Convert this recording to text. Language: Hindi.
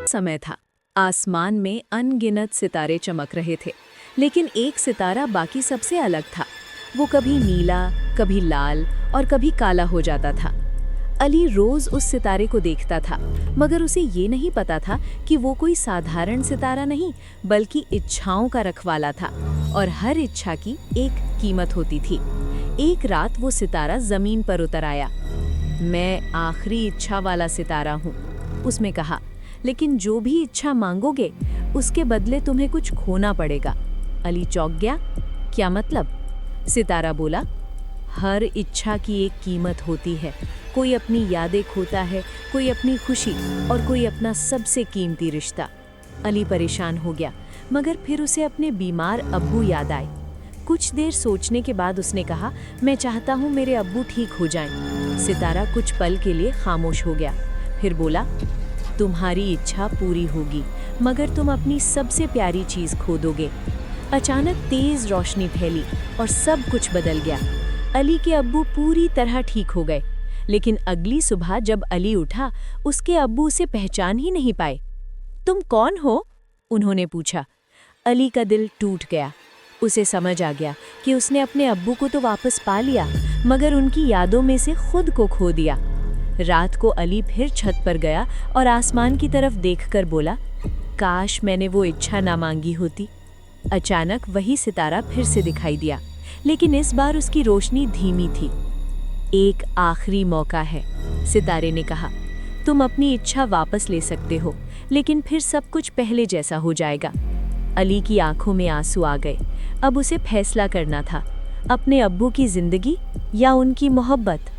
समय था। आसमान में अनगिनत सितारे चमक रहे थे, लेकिन एक सितारा बाकी सबसे अलग था। वो कभी नीला, कभी लाल और कभी काला हो जाता था। अली रोज उस सितारे को देखता था, मगर उसे ये नहीं पता था कि वो कोई साधारण सितारा नहीं, बल्कि इच्छाओं का रखवाला था, और हर इच्छा की एक कीमत होती थी। एक रात वो सितारा जमीन पर उतर आया। मैं आखिरी इच्छा वाला सितारा हूँ, उसने कहा, लेकिन जो भी इच्छा मांगोगे उसके बदले तुम्हें कुछ खोना पड़ेगा। अली चौंक गया। क्या मतलब? सितारा बोला, हर इच्छा की एक कीमत होती है। कोई अपनी यादें खोता है, कोई अपनी खुशी, और कोई अपना सबसे कीमती रिश्ता। अली परेशान हो गया, मगर फिर उसे अपने बीमार अब्बू याद आए। कुछ देर सोचने के बाद उसने कहा, मैं चाहता हूँ मेरे अब्बू ठीक हो जाएं। सितारा कुछ पल के लिए खामोश हो गया, फिर बोला, तुम्हारी इच्छा पूरी होगी, मगर तुम अपनी सबसे प्यारी चीज़ खो दोगे। अचानक तेज रोशनी फैली और सब कुछ बदल गया। अली के अब्बू पूरी तरह ठीक हो गए, लेकिन अगली सुबह जब अली उठा, उसके अब्बू उसे पहचान ही नहीं पाए। तुम कौन हो? उन्होंने पूछा। अली का दिल टूट गया। उसे समझ आ गया कि उसने अपने अब्बू को तो वापस पा लिया, मगर उनकी यादों में से खुद को खो दिया। रात को अली फिर छत पर गया और आसमान की तरफ देखकर बोला, काश मैंने वो इच्छा ना मांगी होती। अचानक वही सितारा फिर से दिखाई दिया, लेकिन इस बार उसकी रोशनी धीमी थी। एक आखिरी मौका है, सितारे ने कहा। तुम अपनी इच्छा वापस ले सकते हो, लेकिन फिर सब कुछ पहले जैसा हो जाएगा। अली की आंखों में आंसू आ गए। अब उसे फैसला करना था, अपने अब्बू की जिंदगी या उनकी मोहब्बत।